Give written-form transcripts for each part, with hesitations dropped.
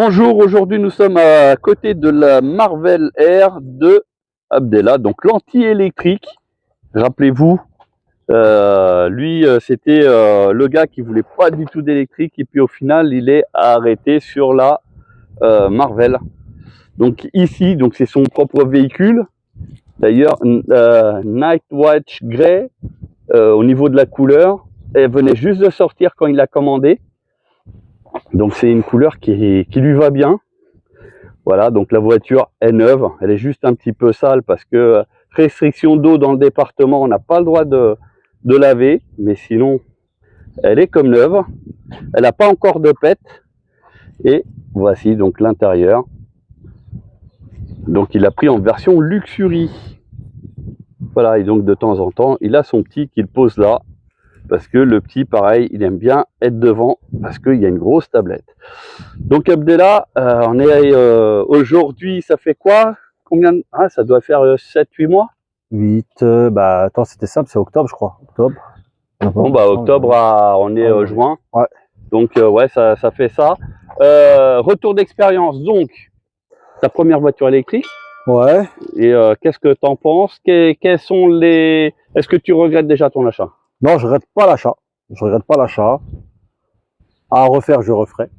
Bonjour, aujourd'hui nous sommes à côté de la Marvel Air de Abdellah, donc l'anti-électrique. Rappelez-vous, lui c'était le gars qui voulait pas du tout d'électrique et puis au final il est arrêté sur la Marvel. Donc ici, donc c'est son propre véhicule. D'ailleurs, Night Watch Grey, au niveau de la couleur, elle venait juste de sortir quand il l'a commandé. Donc c'est une couleur qui lui va bien. Voilà, donc la voiture est neuve, elle est juste un petit peu sale parce que restriction d'eau dans le département, on n'a pas le droit de laver, mais sinon elle est comme neuve, elle n'a pas encore de pète. Et voici donc l'intérieur. Donc il a pris en version Luxury. Voilà, et donc de temps en temps, il a son petit qu'il pose là, parce que le petit, pareil, il aime bien être devant, parce qu'il y a une grosse tablette. Donc Abdellah, on est aujourd'hui, ça fait quoi? Combien de... Ah, ça doit faire 7-8 mois? 8, bah attends, c'était simple, c'est octobre, je crois. Octobre. Bon, bah octobre, on est juin. Ouais. Donc, ouais, ça fait ça. Retour d'expérience, donc, ta première voiture électrique. Ouais. Et qu'est-ce que tu en penses? Quels sont les... Est-ce que tu regrettes déjà ton achat? Non, je regrette pas l'achat. Je regrette pas l'achat. À refaire, je referai.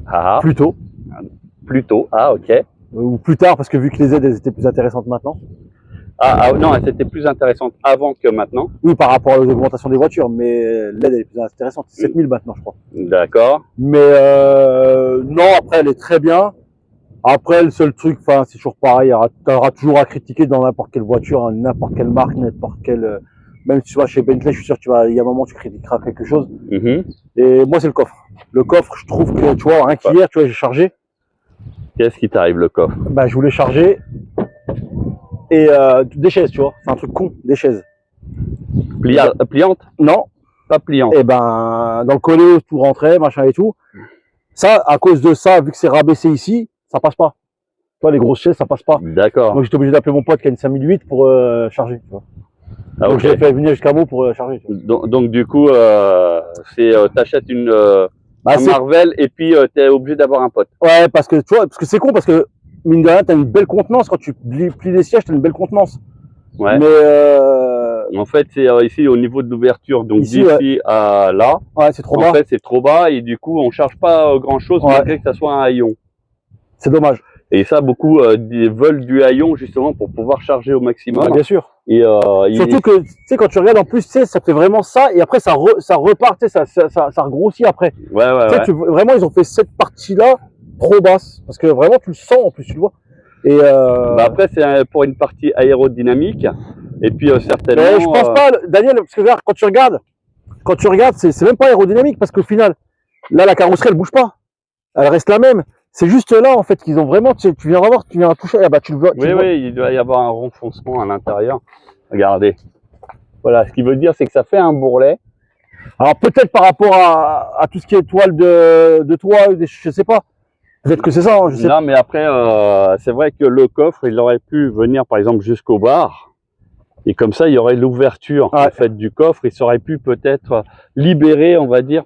Ah, plus tôt. Plus tôt, ah ok. Ou plus tard, parce que vu que les aides elles étaient plus intéressantes maintenant. Ah non, elle était plus intéressante avant que maintenant. Oui, par rapport à l'augmentation des voitures, mais l'aide elle est plus intéressante. C'est 7000 maintenant, je crois. D'accord. Mais non, après elle est très bien. Après, le seul truc, enfin, c'est toujours pareil. Tu auras toujours à critiquer dans n'importe quelle voiture, hein, n'importe quelle marque, n'importe quelle. Même si tu vas chez Bentley, je suis sûr qu'il y a un moment où tu critiqueras quelque chose. Et moi, c'est le coffre. Le coffre, je trouve que, tu vois, rien qu'hier, tu vois, j'ai chargé. Qu'est-ce qui t'arrive, le coffre? Bah, je voulais charger. Et des chaises, tu vois. C'est un truc con, des chaises. Pliante? Non. Pas pliante. Et ben, dans le collet, tout rentrait, machin et tout. Ça, à cause de ça, vu que c'est rabaissé ici, ça passe pas. Tu vois, les grosses chaises, ça passe pas. D'accord. Donc, j'étais obligé d'appeler mon pote qui a une 5008 pour charger, tu vois. Ah, donc, j'ai fait venir jusqu'à moi pour charger. Donc, du coup, t'achètes une Marvel et puis t'es obligé d'avoir un pote. Ouais, parce que tu vois, parce que c'est con, parce que mine de rien, t'as une belle contenance quand tu plies les sièges, t'as une belle contenance. Ouais. Mais en fait, c'est ici au niveau de l'ouverture, donc d'ici à là. Ouais, c'est trop bas. En fait, c'est trop bas et du coup, on charge pas grand chose malgré que ça soit un haillon. C'est dommage. Et ça, beaucoup veulent du haillon justement pour pouvoir charger au maximum. Ouais, bien sûr. Et surtout que, tu sais, quand tu regardes en plus, tu sais, ça fait vraiment ça, et après ça repart, tu sais, ça regrossit après. Ouais, ouais, ouais. Vraiment, ils ont fait cette partie-là trop basse, parce que vraiment, tu le sens en plus, tu le vois. Et bah après, c'est pour une partie aérodynamique, et puis certainement... Mais je pense pas, Daniel, parce que regarde, quand tu regardes, c'est même pas aérodynamique, parce qu'au final, là, la carrosserie, elle bouge pas. Elle reste la même. C'est juste là, en fait, qu'ils ont vraiment, tu viens voir, tu viens toucher, ah bah, tu le vois. Oui, oui, il doit y avoir un renfoncement à l'intérieur. Regardez. Voilà, ce qui veut dire, c'est que ça fait un bourrelet. Alors, peut-être par rapport à tout ce qui est toile de toit, je sais pas. Peut-être que c'est ça, hein, je sais pas. Non, mais après, c'est vrai que le coffre, il aurait pu venir, par exemple, jusqu'au bar. Et comme ça, il y aurait l'ouverture, en fait, du coffre. Il serait pu peut-être libérer, on va dire,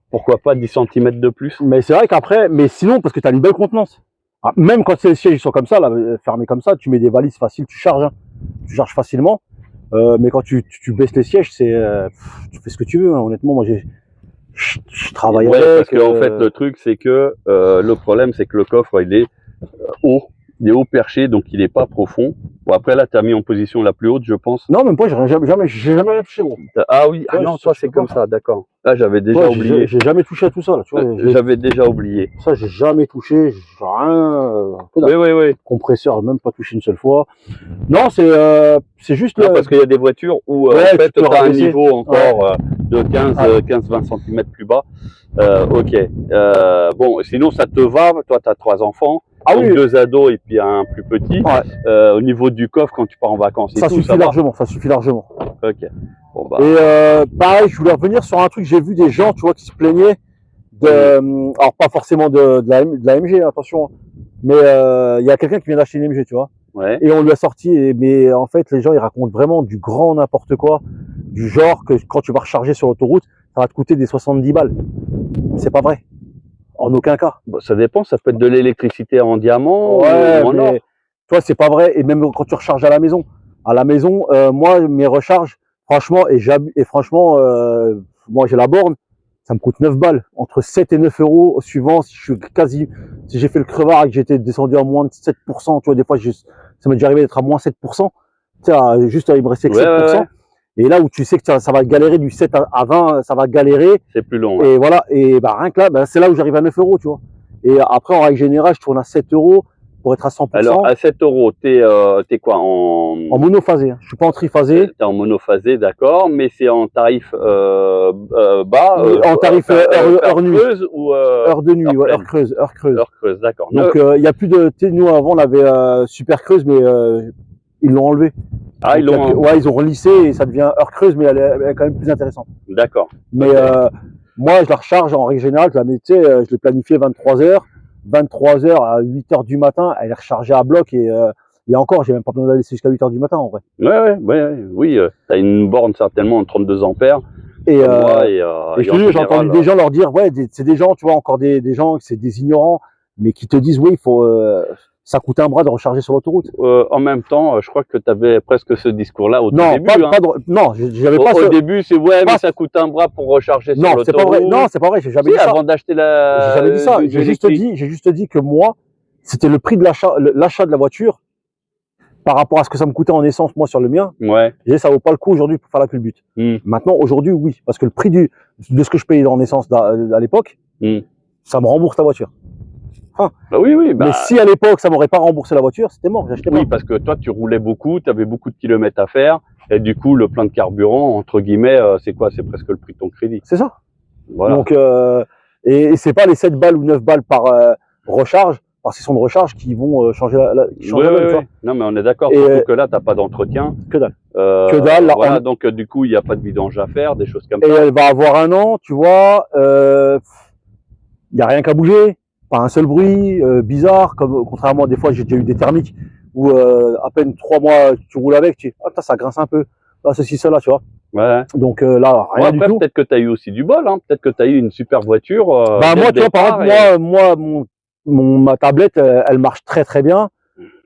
pourquoi pas 10 cm de plus. Mais c'est vrai qu'après, mais sinon, parce que tu as une belle contenance. Même quand les sièges ils sont comme ça, là, fermés comme ça, tu mets des valises faciles, tu charges. Hein. Tu charges facilement. Mais quand tu baisses les sièges, tu fais ce que tu veux. Hein. Honnêtement, moi, je travaille avec. Parce que, en fait, le truc, c'est que le problème, c'est que le coffre, il est haut. Il est haut perché, donc il n'est pas profond. Bon, après, là, tu as mis en position la plus haute, je pense. Non, même pas, j'ai jamais touché, gros. Ah oui, ah non, toi, c'est comme ça, d'accord. Là, j'avais déjà oublié. J'ai jamais touché à tout ça, là, tu vois. J'avais déjà oublié. Ça, j'ai jamais touché, rien. Oui, oui, oui. Compresseur, même pas touché une seule fois. Non, c'est juste non, parce qu'il y a des voitures où, en fait, tu as un niveau encore de 15-20 cm plus bas. Ok. Bon, sinon, ça te va. Toi, tu as 3 enfants. Ah donc oui. 2 ados et puis un plus petit. Au niveau du coffre, quand tu pars en vacances, ça suffit largement. Ça suffit largement. Ok. Bon, bah. Et pareil, je voulais revenir sur un truc. J'ai vu des gens, tu vois, qui se plaignaient alors pas forcément de la MG, attention, mais il y a quelqu'un qui vient d'acheter une MG, tu vois. Ouais. Et on lui a sorti, mais en fait, les gens ils racontent vraiment du grand n'importe quoi, du genre que quand tu vas recharger sur l'autoroute, ça va te coûter des 70 balles. C'est pas vrai. En aucun cas. Bon, ça dépend, ça peut être de l'électricité en diamant Ouais, ou en or. mais toi, c'est pas vrai. Et même quand tu recharges à la maison. À la maison, moi, mes recharges, franchement, franchement, moi, j'ai la borne, ça me coûte 9 balles. Entre 7 et 9 euros, suivant si je suis si j'ai fait le crevard et que j'étais descendu à moins de 7%, tu vois, des fois, ça m'est déjà arrivé d'être à moins 7%. Tu sais, juste, il me restait que Ouais, 7%. ouais. Et là où tu sais que ça va galérer du 7 à 20, ça va galérer. C'est plus long. Ouais. Et voilà, et bah, rien que là, bah, c'est là où j'arrive à 9 euros, tu vois. Et après, en règle générale, je tourne à 7 euros pour être à 100%. Alors, à 7 euros, t'es quoi En monophasé, hein. Je suis pas en triphasé. T'es en monophasé, d'accord, mais c'est en tarif bas, Oui, en tarif heure nuit. creuse ou Heure de nuit, heure ouais, pleine. heure creuse, heure creuse. Heure creuse, d'accord. Donc il y a plus de, tu sais, nous avant on avait super creuse, mais ils l'ont enlevé. Ah, ils Donc, l'ont. ouais, ils ont relissé et ça devient heure creuse, mais elle est quand même plus intéressante. D'accord. Mais Ok. moi, je la recharge en règle générale, je la mets, tu sais, je l'ai planifié 23h, 23h à 8h du matin, elle est rechargée à bloc et encore, j'ai même pas besoin d'aller jusqu'à 8h du matin en vrai. Oui, t'as une borne certainement en 32 ampères. Et, Comme moi, et je te en dis, j'ai entendu général, des gens leur dire, ouais, c'est des gens, tu vois, encore des gens, c'est des ignorants, mais qui te disent, oui, il faut, ça coûte un bras de recharger sur l'autoroute. en même temps, je crois que tu avais presque ce discours-là au tout Non, début. Hein. non, j'avais pas Au début, c'est ouais, mais pas- ça coûte un bras pour recharger sur Non, c'est pas vrai. l'autoroute. Non, c'est pas vrai. J'ai jamais Si, dit ça. avant d'acheter J'ai jamais dit ça. une électrique. J'ai juste dit que moi, c'était le prix de l'achat de la voiture par rapport à ce que ça me coûtait en essence, moi, sur le mien. Ouais. J'ai dit, ça vaut pas le coup aujourd'hui pour faire la culbute. Maintenant, aujourd'hui, oui. Parce que le prix de ce que je payais en essence à l'époque, ça me rembourse la voiture. Bah oui. Bah, mais si à l'époque, ça m'aurait pas remboursé la voiture, c'était mort, j'achetais pas. oui, parce que toi, tu roulais beaucoup, tu avais beaucoup de kilomètres à faire, et du coup, le plein de carburant, entre guillemets, c'est quoi? C'est presque le prix de ton crédit. C'est ça. Voilà. Donc, et c'est pas les 7 balles ou 9 balles par recharge, par session de recharge qui vont changer la donne, tu vois. Non, mais on est d'accord, surtout que là, tu n'as pas d'entretien. Que dalle. Que dalle. Là, voilà, donc du coup, il n'y a pas de vidange à faire, des choses comme et ça. elle va avoir 1 an, tu vois, il n'y a rien qu'à bouger, pas un seul bruit bizarre, comme contrairement à des fois j'ai déjà eu des thermiques où à peine 3 mois tu roules avec, tu dis, ah, ça grince un peu, ah, ceci, cela, tu vois. Ouais. Donc là, rien du tout. Peut-être que tu as eu aussi du bol, hein. Peut-être que tu as eu une super voiture. Bah moi, tu vois, par exemple, ma tablette, elle marche très très bien.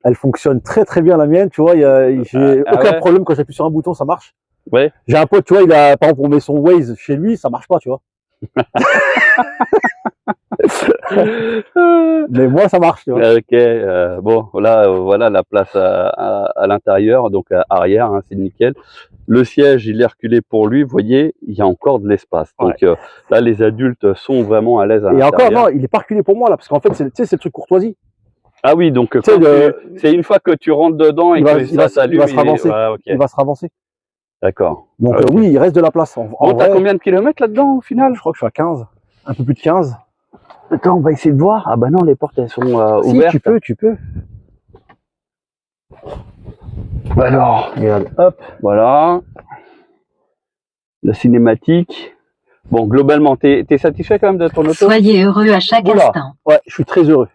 Elle fonctionne très très bien la mienne, tu vois. J'ai aucun problème quand j'appuie sur un bouton, ça marche. Ouais. J'ai un pote, tu vois, par exemple, on met son Waze chez lui, ça marche pas, tu vois. Mais moi, ça marche, tu vois. Ok, bon, là, voilà la place à l'intérieur, donc arrière, hein, c'est nickel. Le siège, il est reculé pour lui, vous voyez, il y a encore de l'espace. Donc là, les adultes sont vraiment à l'aise à l'intérieur. Et encore, non, il est pas reculé pour moi, là, parce qu'en fait, tu sais, c'est le truc courtoisie. Ah oui, donc c'est une fois que tu rentres dedans et que ça s'allume, il va se ravancer. Okay. Il va se ravancer. D'accord. Donc oui, il reste de la place. Bon, t'as combien de kilomètres là-dedans au final? Je crois que je suis à 15, un peu plus de 15. Attends, on va essayer de voir. Ah bah non, les portes elles sont si, ouvertes. tu peux. Alors, regarde, hop, voilà. La cinématique. Bon, globalement, t'es satisfait quand même de ton auto? Soyez heureux à chaque instant. Ouais, je suis très heureux.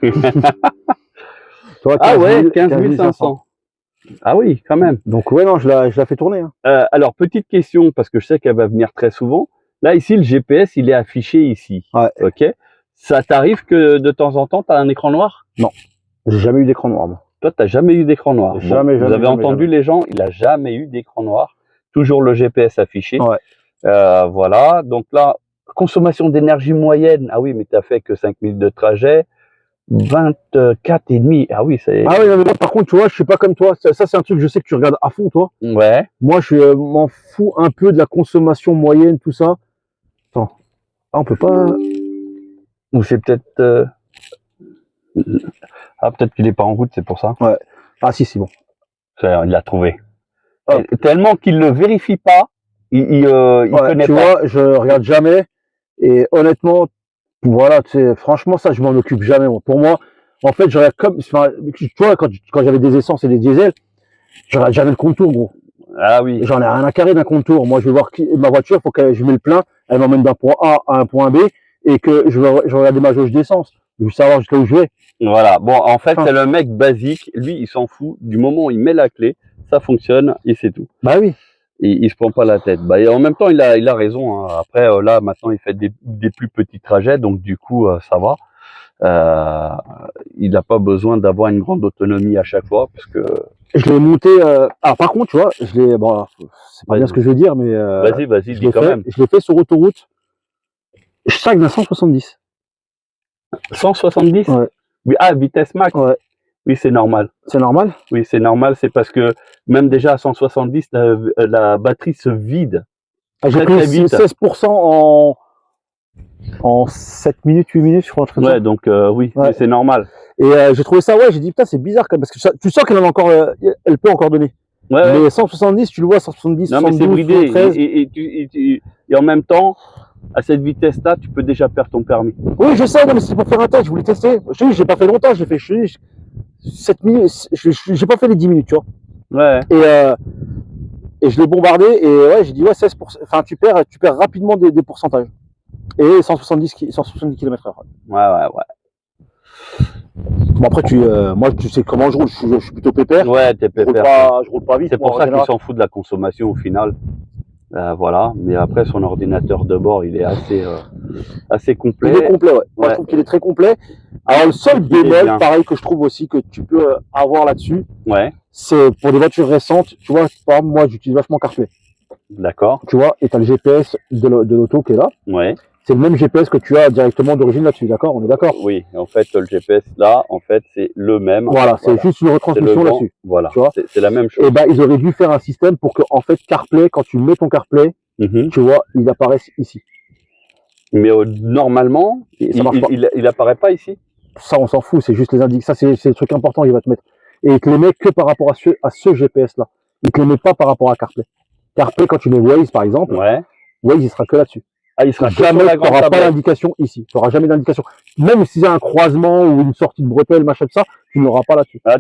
Toi, 15 ah ouais, 000, 15 500. Ah oui, quand même. Donc ouais, non, je la fais tourner. Hein. Alors, petite question, parce que je sais qu'elle va venir très souvent. Là, ici, le GPS, il est affiché ici. Ouais. Ok. Ça t'arrive que de temps en temps, tu as un écran noir? Non. J'ai jamais eu d'écran noir, moi. Toi, tu n'as jamais eu d'écran noir. Jamais, Vous avez entendu les gens, il n'a jamais eu d'écran noir. Toujours le GPS affiché. Ouais. Voilà. Donc là, consommation d'énergie moyenne. Ah oui, mais tu n'as fait que 5 minutes de trajet. 24,5. Ah oui, c'est. Ah oui, mais moi, par contre, tu vois, je suis pas comme toi. Ça c'est un truc, je sais que tu regardes à fond, toi. Ouais. Moi, je m'en fous un peu de la consommation moyenne, tout ça. Attends. Ah, on peut pas. Ou c'est peut-être. Ah, peut-être qu'il est pas en route, c'est pour ça. Ouais. Ah si, c'est bon. Il l'a trouvé. Oh. Tellement qu'il le vérifie pas, il connaît tu pas. Tu vois, je regarde jamais. Et honnêtement, voilà, tu sais, franchement, ça, je m'en occupe jamais. Moi. Pour moi, en fait, je regarde comme, tu vois, quand j'avais des essences et des diesels, je regarde jamais le contour, gros. Ah oui. J'en ai rien à carrer d'un contour. Moi, je veux voir ma voiture, faut que je mets le plein, elle m'emmène d'un point A à un point B, et que je regarde ma jauge d'essence. Je veux savoir jusqu'à où je vais. Voilà. Bon, en fait, c'est le mec basique. Lui, il s'en fout. Du moment où il met la clé, ça fonctionne et c'est tout. Bah oui. il se prend pas la tête. Bah, et en même temps, il a raison. Hein. Après, là, maintenant, il fait des plus petits trajets, donc du coup, ça va. Il n'a pas besoin d'avoir une grande autonomie à chaque fois, parce que. Je l'ai monté. Alors par contre, tu vois, je l'ai. Bon, c'est pas bien ce que je veux dire, mais Vas-y, dis quand même. je l'ai fait sur autoroute. Je stagne à 170. 170 ? Ouais. Oui, vitesse max. Ouais. Oui, c'est normal. C'est normal? Oui, c'est normal. C'est parce que même déjà à 170, la batterie se vide. J'ai Très, pris très vite. 16% en 7 minutes, 8 minutes, je crois. Ouais, donc oui, Ouais. mais c'est normal. Et j'ai trouvé ça, j'ai dit putain, c'est bizarre quand même, parce que tu sens qu'elle en a encore, elle peut encore donner. Ouais, Mais 170, tu le vois, 170, non, mais 72, c'est bridé. 73. Et en même temps, à cette vitesse-là, tu peux déjà perdre ton permis. Oui, je sais, non, mais c'est pour faire un test, je voulais tester. Je te dis, j'ai pas fait longtemps, j'ai fait 7 minutes, j'ai pas fait les 10 minutes, tu vois. Ouais. Et je l'ai bombardé, et ouais, j'ai dit, ouais, 16%, enfin, tu perds rapidement des pourcentages. Et 170 km/h. Ouais. Bon, après, moi, tu sais comment je roule, je suis plutôt pépère. Ouais, t'es Je roule pépère. je roule pas vite. C'est pour moi, en ça qu'il général. s'en fout de la consommation au final. Voilà. Mais après, son ordinateur de bord, il est assez complet. Il est complet, ouais. Moi, Ouais. je trouve qu'il est très complet. Alors, le seul Il est bémol, bien. pareil, que je trouve aussi que tu peux avoir là-dessus, Ouais, c'est pour des voitures récentes, tu vois, par exemple, moi, j'utilise vachement CarPlay, d'accord. tu vois, et tu as le GPS de l'auto qui est là. Ouais. C'est le même GPS que tu as directement d'origine là-dessus, d'accord? On est d'accord? Oui, en fait, le GPS là, en fait, c'est le même. Voilà, c'est juste une C'est le retransmission vent. là-dessus. Voilà, Tu vois. c'est la même chose. Et ben, ils auraient dû faire un système pour que, en fait, CarPlay, quand tu mets ton CarPlay, Mhm. tu vois, il apparaisse ici. Mais normalement, Ça marche pas. il apparaît pas ici. Ça, on s'en fout, c'est juste les indications. Ça, c'est le truc important qu'il va te mettre. Et il te les met que par rapport à ce GPS-là. Il te les met pas par rapport à CarPlay. CarPlay, quand tu mets Waze, par exemple, Ouais. Waze, il sera que là-dessus. Ah, il sera que sur Jamais, la tu grande n'auras pas tablette. d'indication ici. Tu n'auras jamais d'indication. Même s'il y a un croisement ou une sortie de bretelle, machin de ça, tu n'auras pas là-dessus. Ah,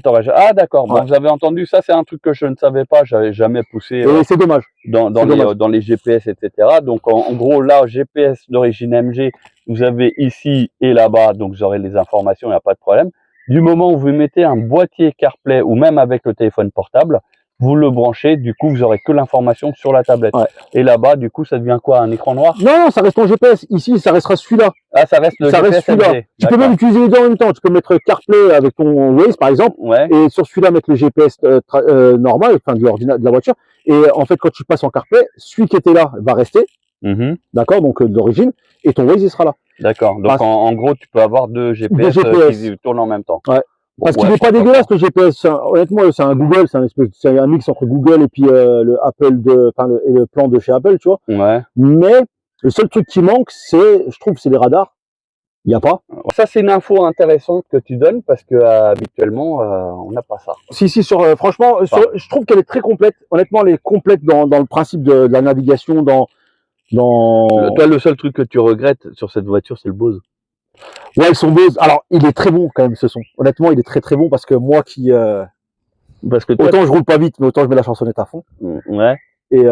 d'accord. Ouais. Bon, vous avez entendu ça, c'est un truc que je ne savais pas. J'avais jamais poussé Et c'est dommage. dans les GPS, etc. Donc, en gros, là, GPS d'origine MG, vous avez ici et là-bas, donc vous aurez les informations, il n'y a pas de problème. Du moment où vous mettez un boîtier CarPlay ou même avec le téléphone portable, vous le branchez, du coup, vous aurez que l'information sur la tablette. Ouais. Et là-bas, du coup, ça devient quoi? Un écran noir? Non, ça reste ton GPS. Ici, ça restera celui-là. Ah, ça reste le Ça GPS reste celui-là. MG. Tu peux même utiliser les deux en même temps. Tu peux mettre CarPlay avec ton Waze, par exemple, Ouais. et sur celui-là mettre le GPS normal, enfin de la voiture. Et en fait, quand tu passes en CarPlay, celui qui était là va rester, Mhm. d'accord, donc d'origine, et ton Waze il sera là. D'accord. Donc, Parce- en gros, tu peux avoir deux GPS, GPS. qui tournent en même temps. Ouais. Bon, Parce qu'il ouais, n'est pas pourquoi dégueulasse le GPS. Honnêtement, c'est un Google, c'est un mix entre Google et puis le Apple et le plan de chez Apple, tu vois. Ouais. Mais le seul truc qui manque, je trouve, c'est les radars. Il n'y a pas. Ça, c'est une info intéressante que tu donnes parce que habituellement, on n'a pas ça. Si, franchement, je trouve qu'elle est très complète. Honnêtement, elle est complète dans le principe de la navigation, Toi, le seul truc que tu regrettes sur cette voiture, c'est le Bose. Ouais, le son Bose. Alors, il est très bon quand même ce son. Honnêtement, il est très très bon parce que moi qui Parce que toi, autant je roule pas vite, mais autant je mets la chansonnette à fond. ouais. Et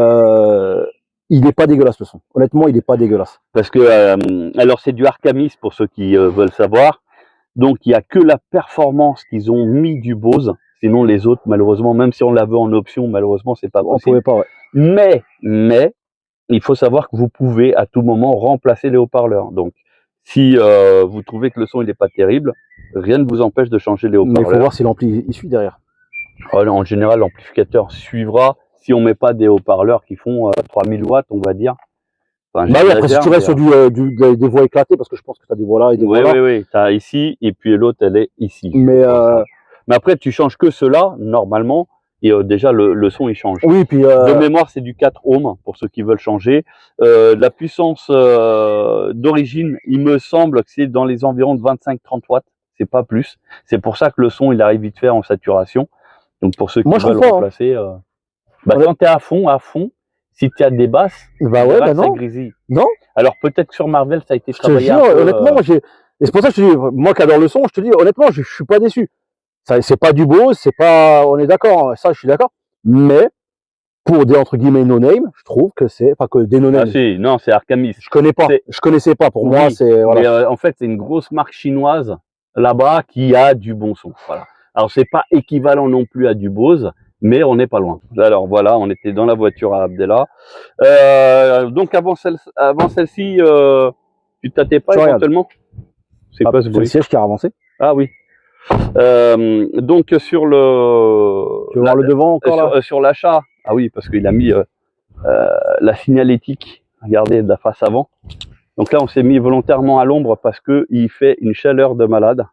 il est pas dégueulasse le son. Honnêtement, il est pas dégueulasse. Parce que alors c'est du Arcamis pour ceux qui veulent savoir. Donc il y a que la performance qu'ils ont mis du Bose. Sinon les autres, malheureusement, même si on l'avait en option, malheureusement c'est pas On possible. pouvait pas, ouais. Mais il faut savoir que vous pouvez à tout moment remplacer les haut-parleurs. Donc si vous trouvez que le son il est pas terrible, rien ne vous empêche de changer les Mais il faut haut-parleurs. voir si l'ampli il suit derrière. En général, l'amplificateur suivra si on met pas des haut-parleurs qui font 3000 watts, on va dire. Enfin, Bah oui, après si j'exagère, tu restes sur des voies éclatées, parce que je pense que tu as des voies là et des voies là. Oui, t'as ici et puis l'autre elle est ici. Mais Mais après tu changes que cela normalement et déjà le son il change. oui, puis De mémoire c'est du 4 ohms pour ceux qui veulent changer. La puissance d'origine, il me semble que c'est dans les environs de 25-30 watts, c'est pas plus. C'est pour ça que le son il arrive vite fait en saturation. Donc pour ceux qui Moi, je veulent trouve pas, remplacer, Ouais. quand t'es à fond, si tu as des basses, bah tu ouais, verras bah que ça non. grésille. Non. Alors peut-être que sur Marvel ça a été Je te travaillé jure, un peu, honnêtement, et c'est pour ça que je te dis, moi qui adore le son, je te dis, honnêtement, je suis pas déçu. Ça, c'est pas du beau, c'est pas, on est d'accord, ça, je suis d'accord. Mais, pour des, entre guillemets, no-name, je trouve que c'est, enfin, que des no-name. Ah si, non, c'est Arcamis. Je connaissais pas, pour moi, Oui, c'est, voilà. Mais en fait, c'est une grosse marque chinoise là-bas qui a du bon son. Voilà. Alors c'est pas équivalent non plus à du Bose, mais on n'est pas loin. Alors voilà, on était dans la voiture à Abdallah. Donc avant celle-ci, tu tâtais pas Je regarde. éventuellement? C'est quoi ce C'est le bruit? siège qui a avancé. Ah oui. Donc sur le Tu veux voir le devant encore là? sur l'achat, ah oui, parce qu'il a mis la signalétique, regardez, de la face avant. Donc là, on s'est mis volontairement à l'ombre parce que il fait une chaleur de malade.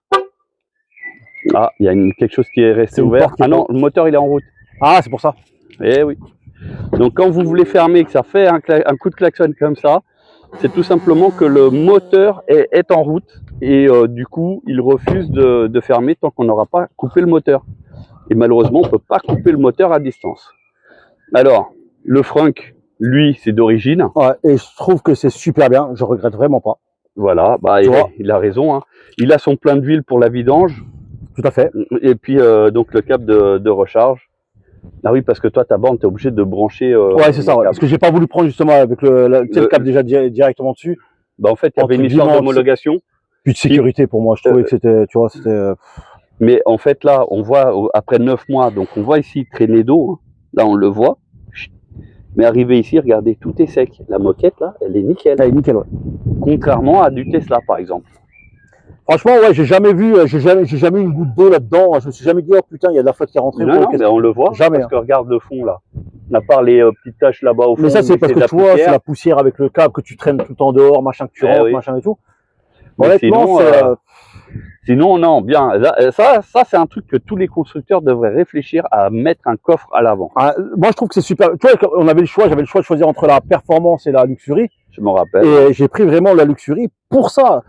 Ah, il y a quelque chose qui est resté C'est une ouvert. porte qui est Ah non, le moteur il est en route. Ah, c'est pour ça. Eh oui. Donc quand vous voulez fermer, que ça fait un coup de klaxon comme ça, c'est tout simplement que le moteur est en route et du coup, il refuse de fermer tant qu'on n'aura pas coupé le moteur. Et malheureusement, on ne peut pas couper le moteur à distance. Alors, le Frunk, lui, c'est d'origine. Ouais, et je trouve que c'est super bien. Je regrette vraiment pas. Voilà, bah, il a raison. Hein. Il a son plein d'huile pour la vidange. Tout à fait. Et puis, donc, le câble de recharge. Ah oui, parce que toi, ta borne, tu es obligé de brancher. Ouais, c'est ça. Ouais. Parce que j'ai pas voulu prendre justement avec le câble déjà directement dessus. Bah, en fait, il y avait une histoire d'homologation. Puis de sécurité pour moi. Je trouvais que c'était, tu vois, c'était. Mais en fait, là, on voit, après 9 mois, donc on voit ici traîner d'eau. Hein. Là, on le voit. Mais arrivé ici, regardez, tout est sec. La moquette, là, elle est nickel. Elle est nickel, ouais. Contrairement à du Tesla, par exemple. Franchement, ouais, j'ai jamais eu une goutte d'eau là-dedans. Je me suis jamais dit, oh putain, il y a de la flotte qui est rentrée. Non, mais on le voit. Jamais. Parce que regarde le fond, là. À part les petites taches là-bas au fond. Mais ça, c'est parce que tu vois, c'est la poussière avec le câble que tu traînes tout le temps dehors, machin, que tu rentres, machin et tout. Honnêtement, sinon, non, bien. Ça c'est un truc que tous les constructeurs devraient réfléchir à mettre un coffre à l'avant. Ah, moi, je trouve que c'est super. Tu vois, j'avais le choix de choisir entre la performance et la luxury. Je m'en rappelle. Et j'ai pris vraiment la luxury pour ça.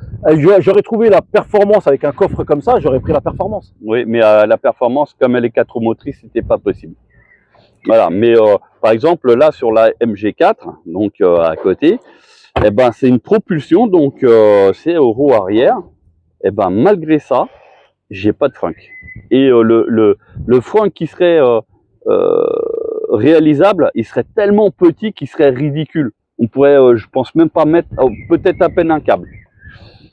J'aurais trouvé la performance avec un coffre comme ça, j'aurais pris la performance. Oui, mais la performance, comme elle est 4 roues motrices, c'était pas possible. Voilà, mais par exemple, là, sur la MG4, donc à côté, eh ben, c'est une propulsion, donc c'est au roue arrière. Eh ben, malgré ça, j'ai pas de Frunk. Et le Frunk qui serait réalisable, il serait tellement petit qu'il serait ridicule. On pourrait, je pense même pas mettre, peut-être à peine un câble.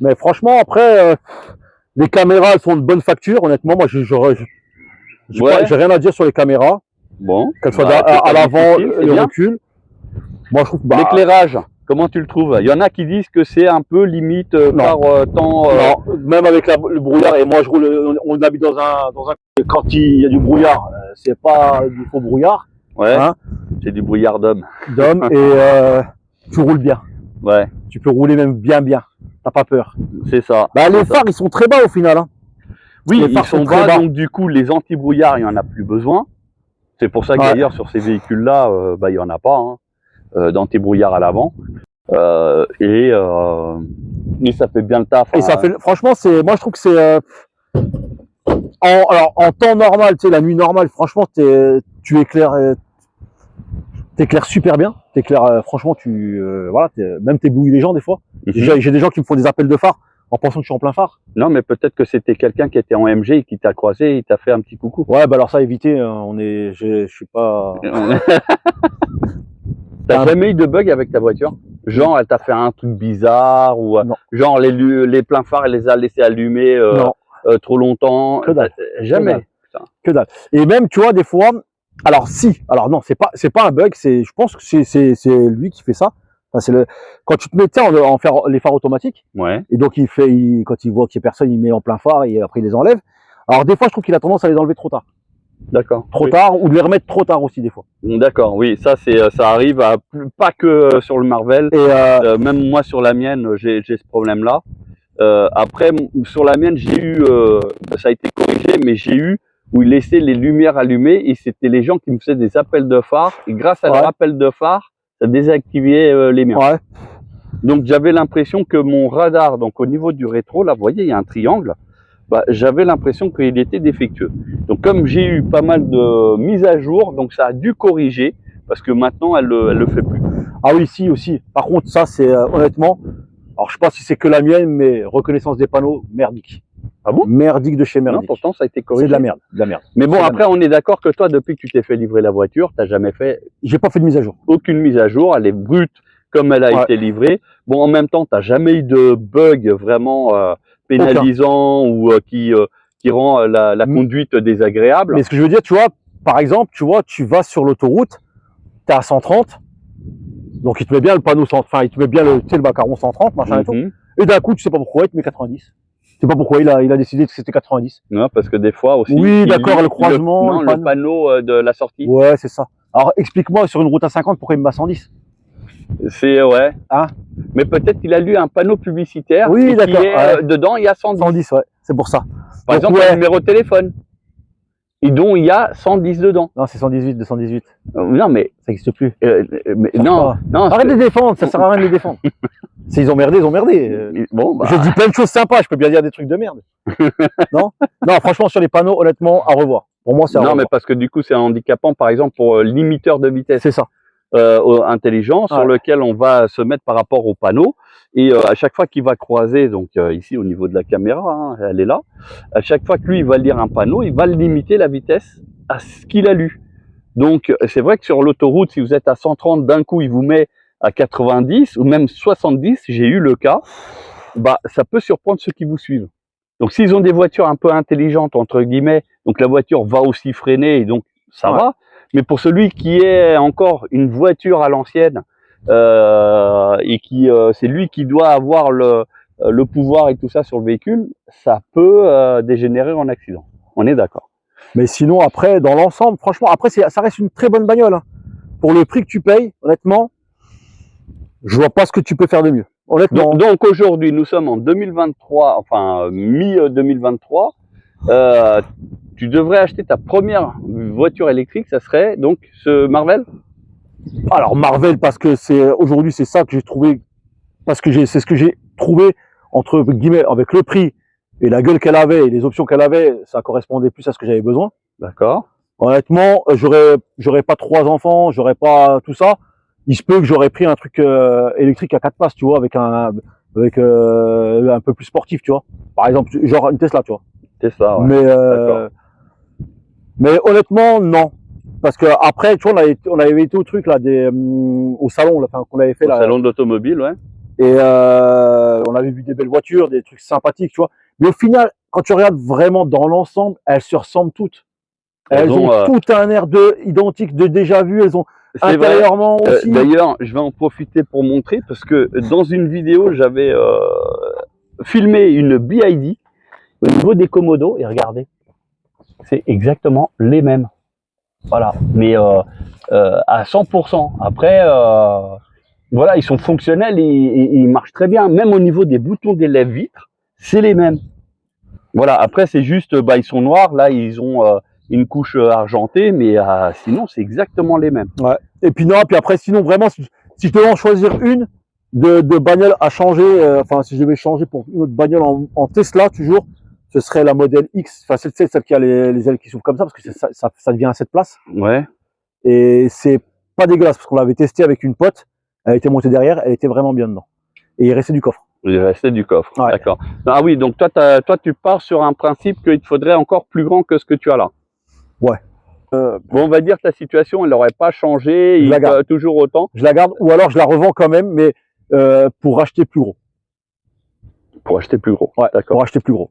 Mais franchement, après, les caméras, elles sont de bonne facture. Honnêtement, moi, j'ai rien à dire sur les caméras. Bon. Qu'elles soient à l'avant, le recul. Moi, je trouve. L'éclairage, comment tu le trouves? Il y en a qui disent que c'est un peu limite par temps. Non, même avec le brouillard. Et moi, je roule. On habite dans un. Quand il y a du brouillard, c'est pas du faux brouillard. Ouais. Hein, c'est du brouillard d'homme. Et tu roules bien. Ouais. Tu peux rouler même bien. T'as pas peur. C'est ça. Bah, les phares, ils sont très bas au final. Hein. Oui, ils sont bas, donc du coup, les anti-brouillards, il n'y en a plus besoin. C'est pour ça que d'ailleurs, sur ces véhicules-là, il n'y en a pas d'anti-brouillard à l'avant. Et ça fait bien le taf. Et ça fait, franchement, moi, je trouve que c'est. En temps normal, tu sais, la nuit normale, franchement, tu éclaires. T'éclaires super bien. T'éclaires, franchement, voilà, même t'éblouis les gens des fois. J'ai des gens qui me font des appels de phare en pensant que je suis en plein phare. Non, mais peut-être que c'était quelqu'un qui était en MG et qui t'a croisé et il t'a fait un petit coucou. Ouais, bah alors ça, éviter, je suis pas. T'as jamais eu de bug avec ta voiture? Genre, elle t'a fait un truc bizarre ou genre les pleins phares, elle les a laissés allumer trop longtemps? Que dalle. Jamais. Que dalle. Et même, tu vois, des fois, alors non, c'est pas un bug, je pense que c'est lui qui fait ça. Enfin, quand tu te mettais en faire les phares automatiques, et donc quand il voit qu'il n'y a personne, il met en plein phare et après il les enlève. Alors des fois, je trouve qu'il a tendance à les enlever trop tard. D'accord. Trop tard, ou de les remettre trop tard aussi des fois. D'accord, oui, ça arrive pas que sur le Marvel. Et même moi sur la mienne, j'ai ce problème-là. Après, sur la mienne, j'ai eu, ça a été corrigé, mais j'ai eu où il laissait les lumières allumées et c'était les gens qui me faisaient des appels de phare. Et grâce à leur appel de phare, ça désactivait les miens. Ouais. Donc j'avais l'impression que mon radar, donc au niveau du rétro, là, vous voyez, il y a un triangle. Bah, j'avais l'impression qu'il était défectueux. Donc comme j'ai eu pas mal de mises à jour, donc ça a dû corriger parce que maintenant elle le fait plus. Ah oui, si aussi. Par contre, ça c'est honnêtement, alors je sais pas si c'est que la mienne, mais reconnaissance des panneaux, merdique. Ah bon? Merdique de chez merdique. Non, pourtant ça a été corrigé. C'est de la merde, Mais bon, après on est d'accord que toi, depuis que tu t'es fait livrer la voiture, t'as jamais fait. J'ai pas fait de mise à jour. Aucune mise à jour, elle est brute comme elle a été livrée. Bon, en même temps, t'as jamais eu de bug vraiment pénalisant ou qui rend la conduite désagréable. Mais ce que je veux dire, tu vois, par exemple, tu vois, tu vas sur l'autoroute, tu es à 130, donc il te met bien le panneau, enfin, il te met bien le, tu sais, le macaron 130, machin et tout, et d'un coup, tu sais pas pourquoi, il te met 90. Tu sais pas pourquoi il a décidé que c'était 90. Non, parce que des fois aussi. Oui, il d'accord, lit le croisement, non, le panneau de la sortie. Ouais, c'est ça. Alors, explique-moi, sur une route à 50, pourquoi il me met à 110? C'est, ouais. Hein? Mais peut-être qu'il a lu un panneau publicitaire. Oui, et d'accord. ouais. Dedans, il y a 110. 110, ouais, c'est pour ça. Par Donc, exemple, ouais. un numéro de téléphone. Et dont il y a 110 dedans. Non, c'est 118, 218. Non, mais. Ça n'existe plus. Mais non, non. Arrête de les défendre, ça sert à rien de les défendre. S'ils ont merdé, ils ont merdé. Bon, bah. Je dis plein de choses sympas, je peux bien dire des trucs de merde. Non? Non, franchement, sur les panneaux, honnêtement, à revoir. Pour moi, c'est à Non, revoir. mais parce que du coup, c'est handicapant, par exemple, pour limiteur de vitesse. C'est ça. Intelligent, sur lequel on va se mettre par rapport au panneau. Et à chaque fois qu'il va croiser, donc ici au niveau de la caméra, hein, elle est là, à chaque fois que lui il va lire un panneau, il va limiter la vitesse à ce qu'il a lu. Donc c'est vrai que sur l'autoroute, si vous êtes à 130, d'un coup il vous met à 90 ou même 70, j'ai eu le cas, bah ça peut surprendre ceux qui vous suivent. Donc s'ils ont des voitures un peu intelligentes, entre guillemets, donc la voiture va aussi freiner et donc ça va. Mais pour celui qui est encore une voiture à l'ancienne, et qui c'est lui qui doit avoir le pouvoir et tout ça sur le véhicule, ça peut dégénérer en accident. On est d'accord. Mais sinon, après, dans l'ensemble, franchement, après, ça reste une très bonne bagnole. Hein. Pour le prix que tu payes, honnêtement, je vois pas ce que tu peux faire de mieux. Honnêtement. Donc aujourd'hui, nous sommes en 2023, enfin mi-2023. Tu devrais acheter ta première voiture électrique, ça serait donc ce Marvel? Alors Marvel, parce que c'est aujourd'hui c'est ça que j'ai trouvé, parce que c'est ce que j'ai trouvé entre guillemets avec le prix et la gueule qu'elle avait et les options qu'elle avait, ça correspondait plus à ce que j'avais besoin. D'accord. Honnêtement, j'aurais pas 3 enfants, j'aurais pas tout ça. Il se peut que j'aurais pris un truc électrique à 4 places, tu vois, avec un peu plus sportif, tu vois. Par exemple, genre une Tesla, tu vois. Tesla, ouais. Mais honnêtement, non. Parce que après, tu vois, on avait été au truc là, au salon, là, qu'on avait fait au salon d'automobile, ouais. Et on avait vu des belles voitures, des trucs sympathiques, tu vois. Mais au final, quand tu regardes vraiment dans l'ensemble, elles se ressemblent toutes. Elles ont tout un air identique, de déjà vu. Elles ont intérieurement aussi. D'ailleurs, je vais en profiter pour montrer parce que dans une vidéo, j'avais filmé une BYD au niveau des commodos et regardez, c'est exactement les mêmes. Voilà, mais à 100%. Après, voilà, ils sont fonctionnels et ils marchent très bien. Même au niveau des boutons des lèvres-vitres, c'est les mêmes. Voilà, après, c'est juste, bah, ils sont noirs. Là, ils ont une couche argentée, mais sinon, c'est exactement les mêmes. Ouais. Et puis non, puis après, sinon, vraiment, si je devais en choisir une de bagnole à changer, enfin, si je devais changer pour une autre bagnole en Tesla, toujours, ce serait la Model X, enfin celle qui a les ailes qui s'ouvrent comme ça, parce que ça devient à 7 places. Ouais. Et c'est pas dégueulasse, parce qu'on l'avait testé avec une pote, elle était montée derrière, elle était vraiment bien dedans. Et il restait du coffre. Il restait du coffre, ouais. D'accord. Ah oui, donc toi, tu pars sur un principe qu'il te faudrait encore plus grand que ce que tu as là. Ouais. Bon, on va dire que ta situation, elle n'aurait pas changé, il y a toujours autant. Je la garde, ou alors je la revends quand même, mais pour acheter plus gros. Pour acheter plus gros, ouais, d'accord. Pour acheter plus gros.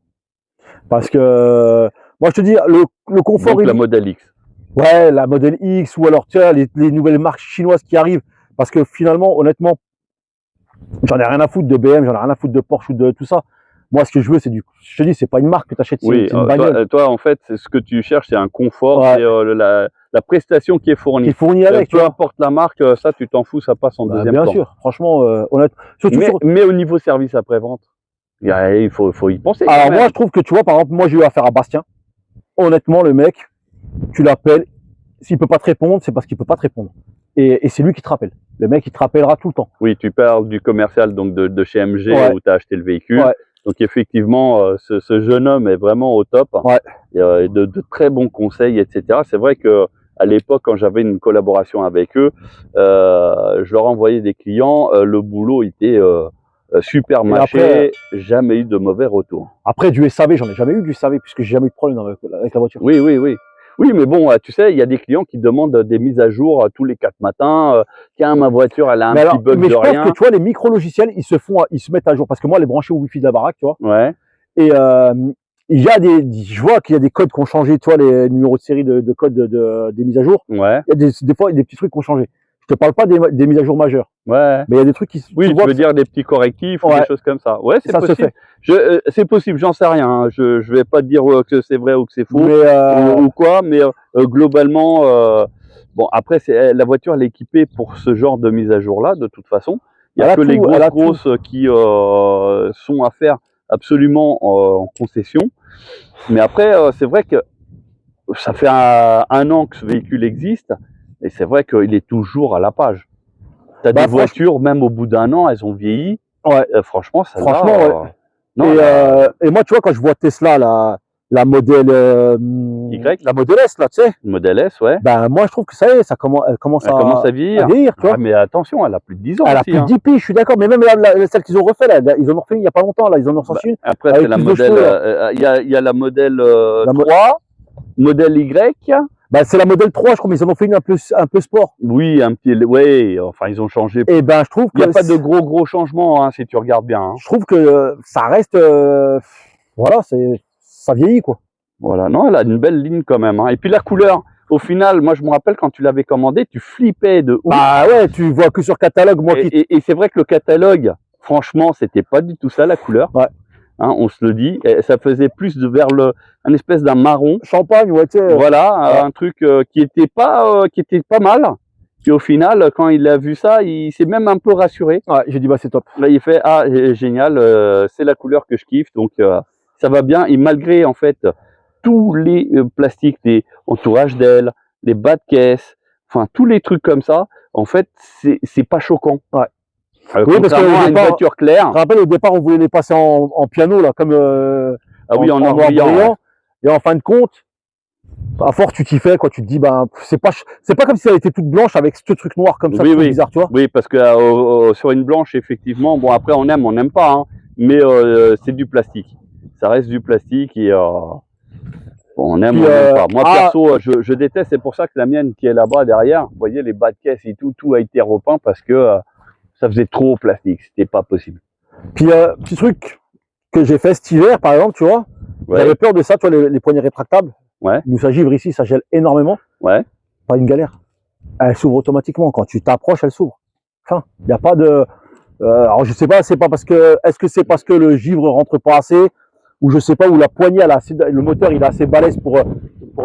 Parce que moi je te dis le confort. Donc la Model X. Ouais, la Model X ou alors tu vois les nouvelles marques chinoises qui arrivent. Parce que finalement, honnêtement, j'en ai rien à foutre de BM, j'en ai rien à foutre de Porsche ou de tout ça. Moi, ce que je veux, c'est je te dis, c'est pas une marque que tu achètes, oui, c'est une bagnole. Toi, en fait, ce que tu cherches, c'est un confort, ouais. C'est la prestation qui est fournie. Qui est fournie avec. Peu importe la marque, ça, tu t'en fous, ça passe en deuxième plan. Bien sûr, franchement, honnêtement. Mais au niveau service après-vente, il faut y penser. Alors moi, je trouve que tu vois, par exemple, moi, j'ai eu affaire à Bastien. Honnêtement, le mec, tu l'appelles, s'il peut pas te répondre, c'est parce qu'il peut pas te répondre. Et c'est lui qui te rappelle. Le mec, il te rappellera tout le temps. Oui, tu parles du commercial donc de chez MG, ouais. Où tu as acheté le véhicule. Ouais. Donc effectivement, ce jeune homme est vraiment au top. Ouais. Et, de très bons conseils, etc. C'est vrai que à l'époque, quand j'avais une collaboration avec eux, je leur envoyais des clients. Le boulot était super mâché. Jamais eu de mauvais retour. Après, du SAV, j'en ai jamais eu du SAV puisque j'ai jamais eu de problème avec la voiture. Oui, oui, oui. Oui, mais bon, tu sais, il y a des clients qui demandent des mises à jour tous les 4 matins. Tiens, ma voiture, elle a un petit bug de rien. Mais je pense que tu vois, les micro-logiciels, ils se mettent à jour. Parce que moi, les branchés au Wi-Fi de la baraque, tu vois. Ouais. Et je vois qu'il y a des codes qui ont changé, toi, les numéros de série de code des mises à jour. Ouais, Il y a des fois, il y a des petits trucs qui ont changé. Je te parle pas des mises à jour majeures, ouais. mais il y a des trucs qui, Oui, tu vois veux que dire des petits correctifs ou Ouais. des choses comme ça. Ouais, c'est ça se possible. fait. C'est possible, j'en sais rien. Hein. Je vais pas te dire que c'est vrai ou que c'est faux Mais ou quoi, mais globalement, bon, après, la voiture, elle est équipée pour ce genre de mise à jour-là, de toute façon. Il y Elle a a que les tout, elle a grosses qui sont à faire absolument en concession. Mais après, c'est vrai que ça fait un an que ce véhicule existe, et c'est vrai qu'il est toujours à la page. T'as Bah, des voitures, même au bout d'un an, elles ont vieilli. ouais. Franchement, celle-là, Franchement, ouais. non, Et moi, tu vois, quand je vois Tesla, la modèle Y. la modèle S, là, tu sais, le Model S, ouais. ben moi, je trouve que ça y est, elle commence Elle commence à vieillir. tu vois. Ah, mais attention, elle a plus de 10 ans Elle a aussi. plus de Hein. 10 piges, je suis d'accord, mais même celle qu'ils ont refait, là, ils en ont refait il y a pas longtemps, là, ils en ont sorti une. Après, avec c'est la plus de modèle. cheveux, Il y a la modèle La mo- 3, modèle Y. Ben, c'est la modèle 3, je crois, mais ils en ont fait une un peu sport. Oui, un petit. Ouais, enfin, ils ont changé. Et ben, je trouve Il n'y a que pas de gros changements, hein, si tu regardes bien. Hein. je trouve que ça reste, voilà, ça vieillit, quoi. Voilà, non, elle a une belle ligne quand même. Hein. Et puis la couleur, au final, moi je me rappelle quand tu l'avais commandé, tu flippais de ouf. Bah ouais, tu vois que sur catalogue, moi qui. Et c'est vrai que le catalogue, franchement, c'était pas du tout ça la couleur. Ouais. Hein, on se le dit. Et ça faisait plus vers un espèce d'un marron. Champagne, ouais, tu sais. Voilà, ouais. un truc qui était pas mal. Puis au final, quand il a vu ça, il s'est même un peu rassuré. Ouais, j'ai dit, bah c'est top. Là, il fait génial, c'est la couleur que je kiffe, donc ça va bien. Et malgré en fait tous les plastiques, les entourages d'ailes, les bas de caisse, enfin tous les trucs comme ça, en fait, c'est pas choquant. Ouais. Oui, parce contrairement que à une voiture claire. Je me rappelle, au départ, on voulait les passer en piano, là, comme Ah oui, en noir brillant. brillant. Et en fin de compte, à force, tu t'y fais, quoi. Tu te dis, ben, c'est pas comme si elle était toute blanche avec ce truc noir comme ça, Oui, c'est oui. bizarre, tu vois. Oui, parce que sur une blanche, effectivement, bon après on n'aime pas, hein, mais c'est du plastique. Ça reste du plastique et on aime, Puis, on n'aime pas. Moi perso, je déteste. C'est pour ça que la mienne qui est là-bas derrière, vous voyez les bas de caisse et tout a été repeint parce que ça faisait trop plastique. C'était pas possible. Puis, petit truc que j'ai fait cet hiver, par exemple, tu vois. Ouais. J'avais peur de ça, tu vois, les poignées rétractables. Ouais. Nous, ça givre ici, ça gèle énormément. Ouais. Pas une galère. Elle s'ouvre automatiquement. Quand tu t'approches, elle s'ouvre. Enfin, il n'y a pas de. Alors, je sais pas, c'est pas parce que. Est-ce que c'est parce que le givre rentre pas assez, ou je sais pas, où la poignée, le moteur, il est assez balèze pour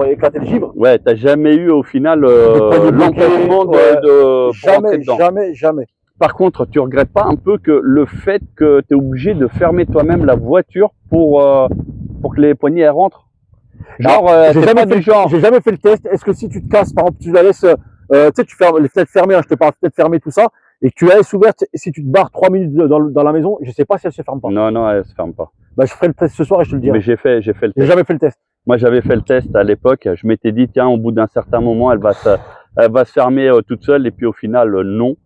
éclater le givre. Ouais, t'as jamais eu au final poignées bloquées, l'empêchement ouais. pour rentrer dedans. Jamais. Par contre, tu regrettes pas un peu que le fait que tu es obligé de fermer toi-même la voiture pour que les poignées elles rentrent? Genre, j'ai jamais fait le test. Est-ce que si tu te casses, par exemple, tu la laisses, tu sais, tu fermes les fenêtres fermées, hein, je te parle fenêtres fermées, tout ça, et que tu la laisses ouverte, si tu te barres 3 minutes dans la maison, je sais pas si elle se ferme pas. Non, elle se ferme pas. Bah, je ferai le test ce soir et je te le dirai. Mais j'ai fait le J'ai test. jamais fait le test. Moi, j'avais fait le test à l'époque. Je m'étais dit, tiens, au bout d'un certain moment, elle va se fermer toute seule. Et puis au final, non.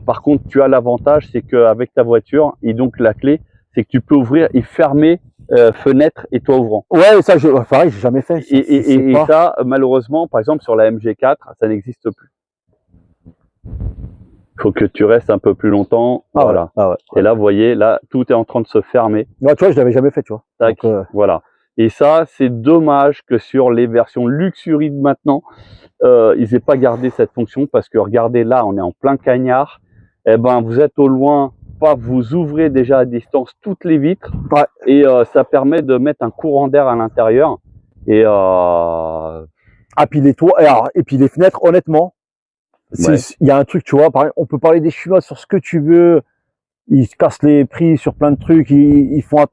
Par contre, tu as l'avantage, c'est qu'avec ta voiture, et donc la clé, c'est que tu peux ouvrir et fermer fenêtre et toit ouvrant. Ouais, ça, pareil, j'ai jamais fait. Et ça, malheureusement, par exemple, sur la MG4, ça n'existe plus. Il faut que tu restes un peu plus longtemps. Ah voilà. Ouais, ah ouais. Et là, vous voyez, là, tout est en train de se fermer. Ouais, tu vois, je l'avais jamais fait, tu vois. Tac, Donc, voilà. Et ça, c'est dommage que sur les versions Luxury de maintenant, ils aient pas gardé cette fonction parce que regardez là, on est en plein cagnard. Eh ben, vous êtes au loin, vous ouvrez déjà à distance toutes les vitres. Ouais. Et ça permet de mettre un courant d'air à l'intérieur. Et puis les toits, et puis les fenêtres, honnêtement, il y a un truc, tu vois, on peut parler des Chinois sur ce que tu veux, ils se cassent les prix sur plein de trucs, ils font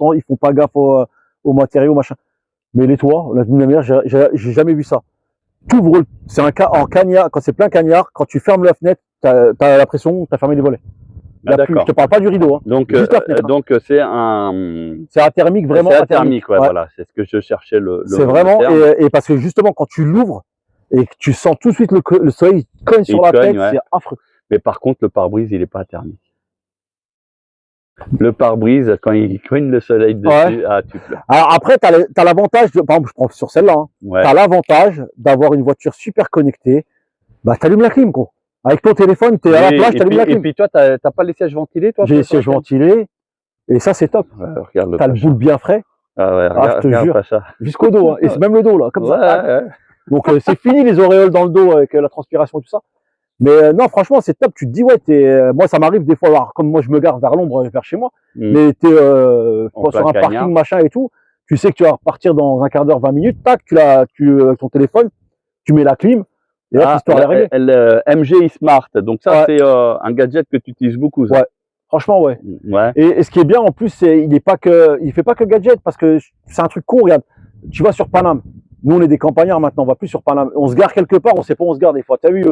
pas gaffe aux matériaux, machin. Mais les toits, la même manière, j'ai jamais vu ça. C'est un cas en cagnard, quand c'est plein cagnard, quand tu fermes la fenêtre, t'as la pression, t'as fermé les volets. Ah, Je te parle pas du rideau, hein. Donc, c'est un thermique, vraiment. C'est thermique, ouais, voilà, c'est ce que je cherchais c'est vraiment, et parce que justement, quand tu l'ouvres, et que tu sens tout de suite le soleil cogne sur la tête, c'est affreux. Mais par contre, le pare-brise, il est pas thermique. Le pare-brise, quand il cogne le soleil dessus, tu pleures. Alors après, t'as l'avantage, par exemple, je prends sur celle-là, hein, t'as l'avantage d'avoir une voiture super connectée. Bah, t'allumes la clim, quoi. Avec ton téléphone, t'es à la plage, t'allumes la clim. Et puis toi, t'as pas les sièges ventilés, toi? J'ai les sièges ventilés, et ça, c'est top. Regarde t'as le boule bien frais. Ah ouais, Ah, je te regarde jure. pas ça. Jusqu'au dos, hein. Et c'est même le dos, là, comme Ouais, ça. ouais. Donc, c'est fini les auréoles dans le dos avec la transpiration et tout ça. Mais non, franchement, c'est top. Tu te dis, ouais, moi, ça m'arrive des fois, alors, comme moi, je me garde vers l'ombre, vers chez moi, mais t'es En plein sur un cagnard. parking, machin et tout. Tu sais que tu vas repartir dans un quart d'heure, 20 minutes. Tac, ton téléphone, tu mets la clim, et là, l'histoire est réglée. MG Smart, donc ça, Ouais. c'est un gadget que tu utilises beaucoup, ça. Ouais. Franchement, ouais. Ouais. Et ce qui est bien, en plus, c'est il fait pas que gadget, parce que c'est un truc con. Regarde, tu vas sur Paname. Nous, on est des campagnards maintenant, on va plus sur Paname. On se gare quelque part, on sait pas où on se gare des fois. T'as vu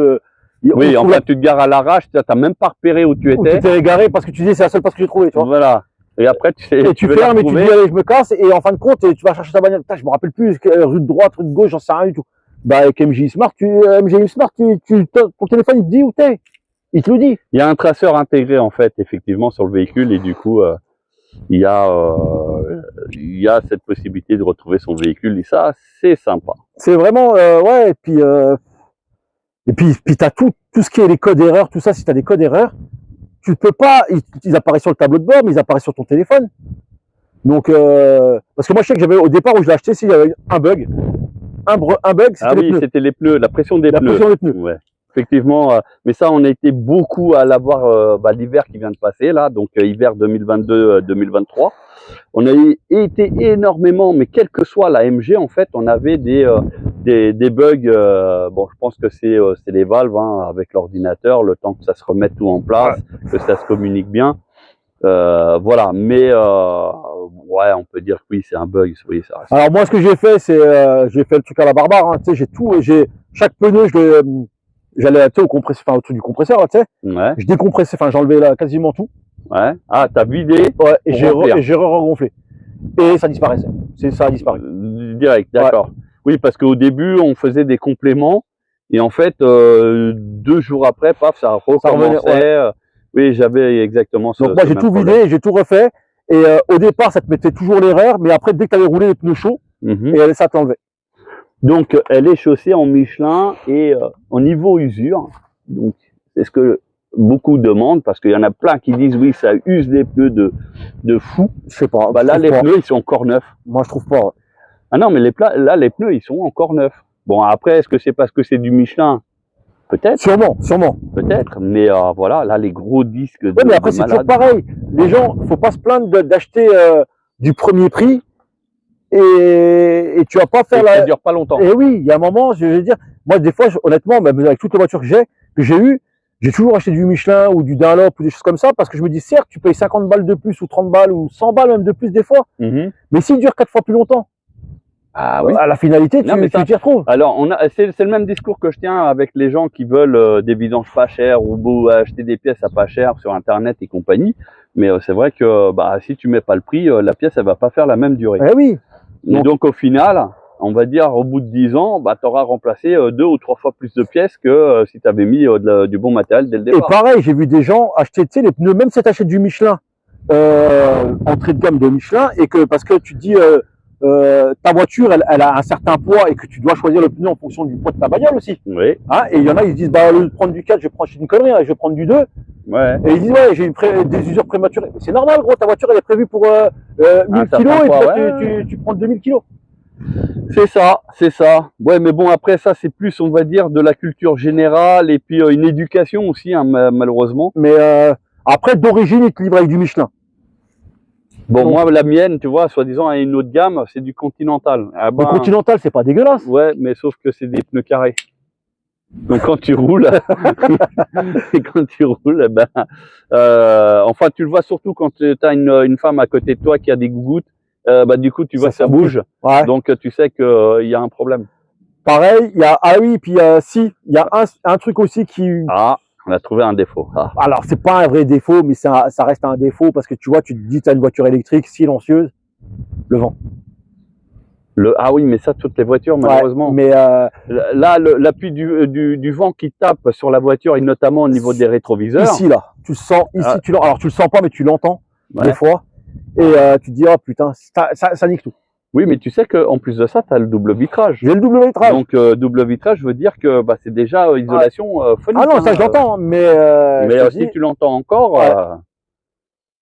Oui, enfin, tu te gares à l'arrache, tu n'as même pas repéré où tu où tu étais. t'es égaré parce que tu dis c'est la seule place que j'ai trouvée, tu vois. Voilà. Et après, tu sais, Et tu veux la fermes et tu retrouver. dis allez, je me casse, et en fin de compte, tu vas chercher ta bagnole. Putain, je me rappelle plus, rue de droite, rue de gauche, j'en sais rien du tout. Bah, avec MJ Smart, ton téléphone, il te dit où t'es. Il te le dit. Il y a un traceur intégré, en fait, effectivement, sur le véhicule, et du coup, il y a cette possibilité de retrouver son véhicule, et ça, c'est sympa. C'est vraiment, ouais, et puis t'as tout ce qui est les codes erreurs, tout ça, si t'as des codes erreurs, tu peux pas, ils apparaissent sur le tableau de bord, mais ils apparaissent sur ton téléphone. Donc, parce que moi, je sais que j'avais, au départ où je l'ai acheté, s'il y avait un bug. Un bug, c'était Ah les oui, pneus. c'était les pneus, la pression des La pneus. pression des pneus. Ouais. Effectivement, mais ça, on a été beaucoup à l'avoir l'hiver qui vient de passer, là, donc hiver 2022-2023. On a été énormément, mais quelle que soit la MG, en fait, on avait des bugs. Bon, je pense que c'est les valves, hein, avec l'ordinateur, le temps que ça se remette tout en place, que ça se communique bien. Voilà, mais ouais, on peut dire que oui, c'est un bug. Oui, ça reste. Alors moi, ce que j'ai fait, c'est j'ai fait le truc à la barbare. Hein, tu sais, chaque pneu, j'allais au compresseur, enfin au truc du compresseur, là, tu sais. Ouais. Je décompressais, enfin j'enlevais là quasiment tout. Ouais. Ah, t'as vidé. Ouais, et remplir. j'ai regonflé. Et ça disparaissait. Ça a disparu. Direct, d'accord. Ouais. Oui, parce qu'au début, on faisait des compléments et en fait, 2 jours après, paf, ça recommençait. Ouais. Oui, j'avais exactement ce. Donc moi, j'ai tout vidé, j'ai tout refait. Et au départ, ça te mettait toujours l'erreur, mais après, dès que tu avais roulé les pneus chauds, et ça t'enlevait. Donc, elle est chaussée en Michelin et au niveau usure. Donc, c'est ce que beaucoup demandent parce qu'il y en a plein qui disent oui, ça use les pneus de fou. Je sais pas. Bah là, les pneus, ils sont encore neufs. Moi, je trouve pas. Ah non, mais là, les pneus, ils sont encore neufs. Bon, après, est-ce que c'est parce que c'est du Michelin? Peut-être. Sûrement, sûrement. Peut-être, mais voilà, là, les gros disques. Ouais, mais après, c'est toujours pareil. Les gens, faut pas se plaindre d'acheter du premier prix et tu vas pas faire ça dure pas longtemps. Et oui, il y a un moment, je veux dire, moi, des fois, honnêtement, même avec toutes les voitures que j'ai eues, j'ai toujours acheté du Michelin ou du Dunlop ou des choses comme ça parce que je me dis, certes, tu payes 50 balles de plus ou 30 balles ou 100 balles même de plus des fois, mais s'il dure 4 fois plus longtemps, ah oui. À la finalité, tu t'y retrouves. Alors, c'est le même discours que je tiens avec les gens qui veulent des vidanges pas chères ou acheter des pièces à pas cher sur Internet et compagnie. Mais c'est vrai que si tu mets pas le prix, la pièce, elle va pas faire la même durée. Eh oui. Et donc, au final, on va dire, au bout de 10 ans, tu auras remplacé 2 ou 3 fois plus de pièces que si tu avais mis du bon matériel dès le départ. Et pareil, j'ai vu des gens acheter, tu sais, les pneus, même si tu achètes du Michelin, entrée de gamme de Michelin, et que parce que tu dis ta voiture, elle a un certain poids et que tu dois choisir le pneu en fonction du poids de ta bagnole aussi. Oui. Hein, et il y en a, ils se disent, bah, au lieu de prendre du 4, je vais prendre une connerie, je vais prendre du 2. Ouais. Et ils disent, ouais, j'ai des usures prématurées. C'est normal, gros, ta voiture, elle est prévue pour 1000 kilos et toi, tu prends 2000 kilos. C'est ça, c'est ça. Ouais, mais bon, après ça, c'est plus, on va dire, de la culture générale et puis une éducation aussi, hein, malheureusement. Mais après, d'origine, ils te livrent avec du Michelin. Bon, moi, la mienne, tu vois, soi-disant, à une autre gamme, c'est du Continental. Ah ben, le Continental, c'est pas dégueulasse. Ouais, mais sauf que c'est des pneus carrés. Donc quand tu roules, enfin tu le vois surtout quand tu as une femme à côté de toi qui a des gougouttes, du coup tu vois que ça bouge, ouais. Donc tu sais qu'il y a un problème. Pareil, il y a puis il y a un truc aussi qui. Ah, on a trouvé un défaut. Ah. Alors c'est pas un vrai défaut, mais ça reste un défaut parce que tu vois, tu te dis tu as une voiture électrique silencieuse, le vent. Ah oui, mais ça, toutes les voitures, malheureusement. Ouais, mais là, l'appui du vent qui tape sur la voiture, et notamment au niveau des rétroviseurs. Ici, là, tu le sens, ici, alors tu le sens pas, mais tu l'entends, des fois. Et tu te dis, oh putain, ça nique tout. Oui, mais tu sais qu'en plus de ça, tu as le double vitrage. J'ai le double vitrage. Donc, double vitrage veut dire que c'est déjà isolation phonique. Ah non, ça je l'entends, mais si tu l'entends encore,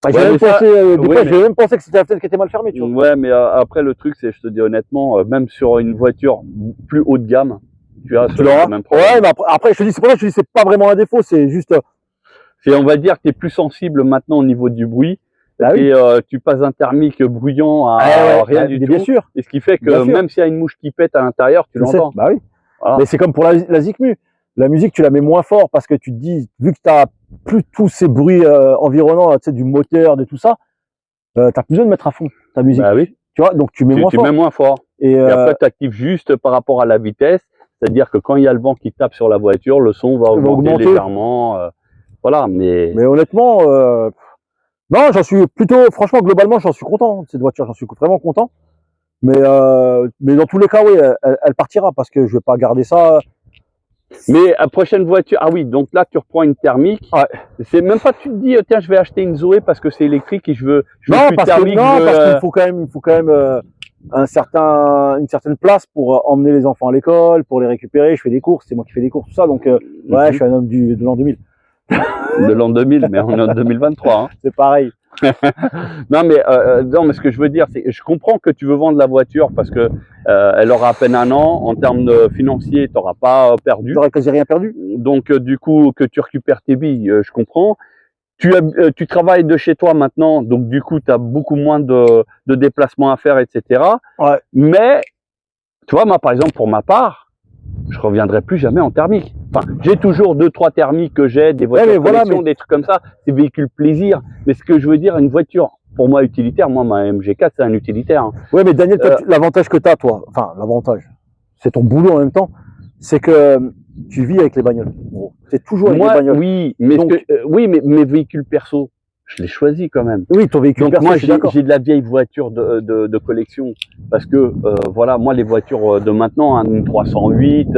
J'ai Ouais, même mais ça, pensé, des oui, fois, mais j'ai même pensé que c'était la fenêtre qui était mal fermée, tu vois. ouais, mais après le truc, c'est, je te dis honnêtement, même sur une voiture plus haut de gamme, tu as Tu l'auras. le même problème. Ouais, mais après, je te dis, c'est pour ça que je te dis, c'est pas vraiment un défaut, c'est juste, C'est, on va dire que tu es plus sensible maintenant au niveau du bruit. bah oui. Et tu passes d'un thermique bruyant à Ouais, rien bah, du bien tout. sûr, Et ce qui fait que bien sûr. même s'il y a une mouche qui pète à l'intérieur, tu Je sais, l'entends. bah oui. Voilà. Mais c'est comme pour la Zikmu. La musique, tu la mets moins fort parce que tu te dis, vu que tu as plus tous ces bruits environnants, tu sais, du moteur, de tout ça, tu n'as plus besoin de mettre à fond ta musique. Bah oui, Tu vois, donc tu mets moins tu fort. mets moins fort. Et Et après, tu actives juste par rapport à la vitesse. C'est-à-dire que quand il y a le vent qui tape sur la voiture, le son va augmenter légèrement. Voilà, mais honnêtement, non, j'en suis plutôt, franchement, globalement, j'en suis content de cette voiture. J'en suis vraiment content. Mais dans tous les cas, oui, elle partira parce que je vais pas garder ça. mais à prochaine voiture, ah oui, donc là tu reprends une thermique. Ouais. C'est même pas, tu te dis tiens, je vais acheter une Zoé parce que c'est électrique et je veux Non, plus de parce thermique. qu'il faut quand même une certaine place pour emmener les enfants à l'école, pour les récupérer. Je fais des courses, c'est moi qui fais des courses, tout ça. Donc ouais, je suis un homme de l'an 2000. De l'an 2000, mais on est en 2023. Hein. C'est pareil. non, mais ce que je veux dire, c'est, je comprends que tu veux vendre la voiture parce que elle aura à peine un an. En termes financiers, tu n'auras pas perdu. J'aurais quasi rien perdu. Donc, du coup, que tu récupères tes billes, je comprends. Tu travailles de chez toi maintenant, donc du coup, tu as beaucoup moins de déplacements à faire, etc. Ouais. Mais, tu vois, moi, par exemple, pour ma part, je reviendrai plus jamais en thermique. Enfin, j'ai toujours 2-3 thermiques que j'ai, des voitures de collection, des trucs comme ça, des véhicules plaisir. Mais ce que je veux dire, une voiture, pour moi, utilitaire, moi, ma MG4, c'est un utilitaire. Hein. Ouais, mais Daniel, l'avantage que tu as, toi, enfin, l'avantage, c'est ton boulot en même temps, c'est que tu vis avec les bagnoles. C'est toujours avec les bagnoles. Oui, mais, donc, oui, mais mes véhicules perso, je l'ai choisi quand même. Oui, ton véhicule donc perso, moi, j'ai de la vieille voiture de collection parce que voilà, moi les voitures de maintenant, hein, une 308,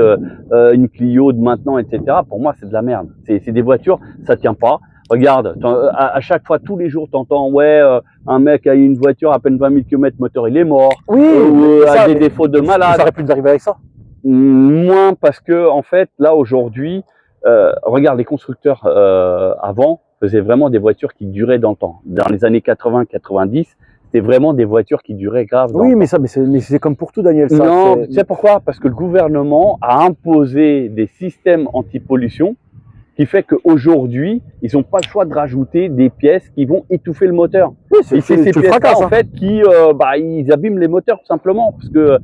une Clio de maintenant, etc. Pour moi, c'est de la merde. C'est des voitures, ça tient pas. Regarde, à chaque fois, tous les jours, t'entends ouais, un mec a eu une voiture à peine 20 000 km, moteur il est mort, oui, a des défauts de malade. Ça aurait pu nous arriver avec ça. Moins parce que en fait, là aujourd'hui, regarde les constructeurs avant faisaient vraiment des voitures qui duraient dans le temps. Dans les années 80-90, c'était vraiment des voitures qui duraient grave. Oui, mais c'est comme pour tout, Daniel. Ça, non, tu sais pourquoi? Parce que le gouvernement a imposé des systèmes anti-pollution qui fait qu'aujourd'hui, ils n'ont pas le choix de rajouter des pièces qui vont étouffer le moteur. Oui, et c'est ces pièces-là, en fait, qui ils abîment les moteurs tout simplement parce que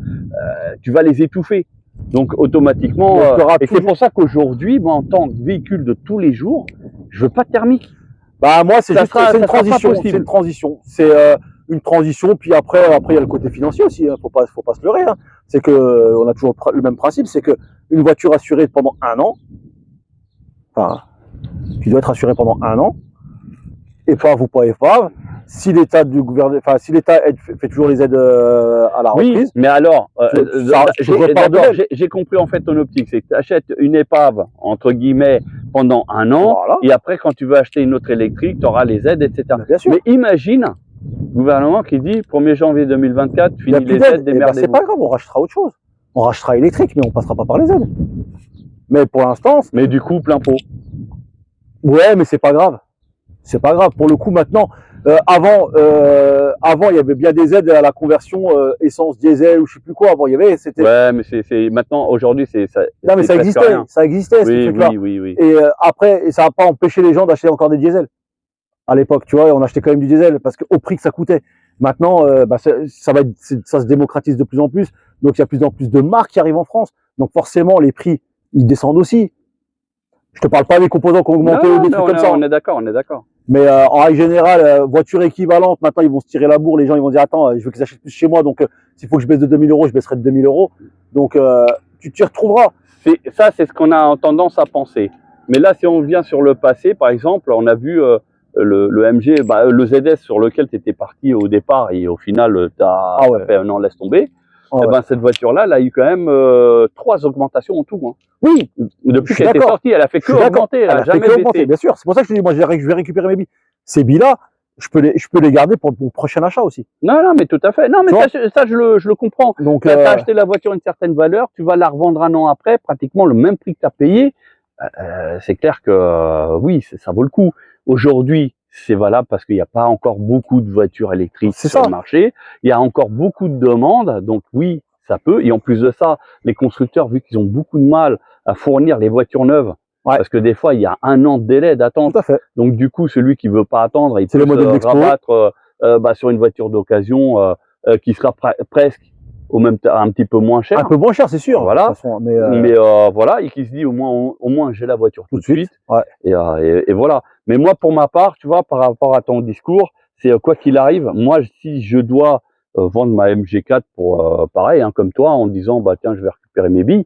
tu vas les étouffer. Donc automatiquement, et c'est pour ça qu'aujourd'hui, moi en tant que véhicule de tous les jours, je veux pas de thermique. Bah moi c'est une transition, c'est une transition, c'est une transition. Puis après il y a le côté financier aussi, hein. Faut pas se leurrer. Hein. C'est que on a toujours le même principe, c'est que une voiture assurée pendant un an, enfin tu dois être assuré pendant un an, épave ou pas épave. Si l'État du gouvernement, enfin si l'État fait toujours les aides à la reprise. Oui, mais alors, j'ai compris en fait ton optique, c'est que tu achètes une épave entre guillemets pendant un an, voilà. Et après quand tu veux acheter une autre électrique, tu auras les aides, etc. Bien sûr. Mais imagine, gouvernement qui dit 1er janvier 2024, fini les aides, démerdez-vous. C'est pas grave, on rachètera autre chose. On rachètera électrique, mais on passera pas par les aides. Mais pour l'instant. Mais du coup, plein pot. Ouais, mais c'est pas grave. C'est pas grave. Pour le coup, maintenant. Avant, il y avait bien des aides à la conversion essence diesel ou je sais plus quoi. Avant, il y avait, c'était. Ouais, mais c'est maintenant, aujourd'hui, c'est ça. Non, mais ça existait, ça existait. Oui. Et après, ça n'a pas empêché les gens d'acheter encore des diesels. À l'époque, tu vois, on achetait quand même du diesel parce qu'au prix que ça coûtait. Maintenant, ça se démocratise de plus en plus. Donc, il y a de plus en plus de marques qui arrivent en France. Donc, forcément, les prix, ils descendent aussi. Je te parle pas des composants qui ont augmenté ou des trucs comme ça. On est d'accord. Mais en règle générale, voiture équivalente, maintenant ils vont se tirer la bourre, les gens ils vont dire attends, je veux qu'ils achètent plus chez moi, donc s'il faut que je baisse de 2000 €, je baisserai de 2000 €. Donc tu t'y retrouveras. Ça, c'est ce qu'on a tendance à penser. Mais là, si on vient sur le passé, par exemple, on a vu le MG, le ZS sur lequel tu étais parti au départ et au final, tu as fait non, laisse tomber. Cette voiture-là, elle a eu quand même 3 augmentations en tout. Hein. Oui. Depuis qu'elle était sortie, elle a fait que augmenter, elle a jamais baissé. Bien sûr, c'est pour ça que je te dis, moi je vais récupérer mes billes. Ces billes-là, je peux les garder pour mon prochain achat aussi. Non, mais tout à fait. Non, mais ça je le comprends. Donc, tu as acheté la voiture à une certaine valeur, tu vas la revendre un an après, pratiquement le même prix que tu as payé. C'est clair que oui, ça vaut le coup. Aujourd'hui, c'est valable parce qu'il n'y a pas encore beaucoup de voitures électriques C'est sur ça. le marché. Il y a encore beaucoup de demandes, donc oui, ça peut. Et en plus de ça, les constructeurs, vu qu'ils ont beaucoup de mal à fournir les voitures neuves, Ouais. parce que des fois, il y a 1 an de délai d'attente. Tout à fait. Donc du coup, celui qui veut pas attendre, il C'est peut le modèle se d'expo. rabattre sur une voiture d'occasion qui sera presque au même un petit peu moins cher. Un peu moins cher, c'est sûr. Voilà. De toute façon, mais Voilà, et qui se dit au moins j'ai la voiture tout de suite. Ouais. Et voilà. Mais moi, pour ma part, tu vois, par rapport à ton discours, c'est quoi qu'il arrive, moi, si je dois vendre ma MG4 pour pareil, hein, comme toi, en disant bah tiens, je vais récupérer mes billes,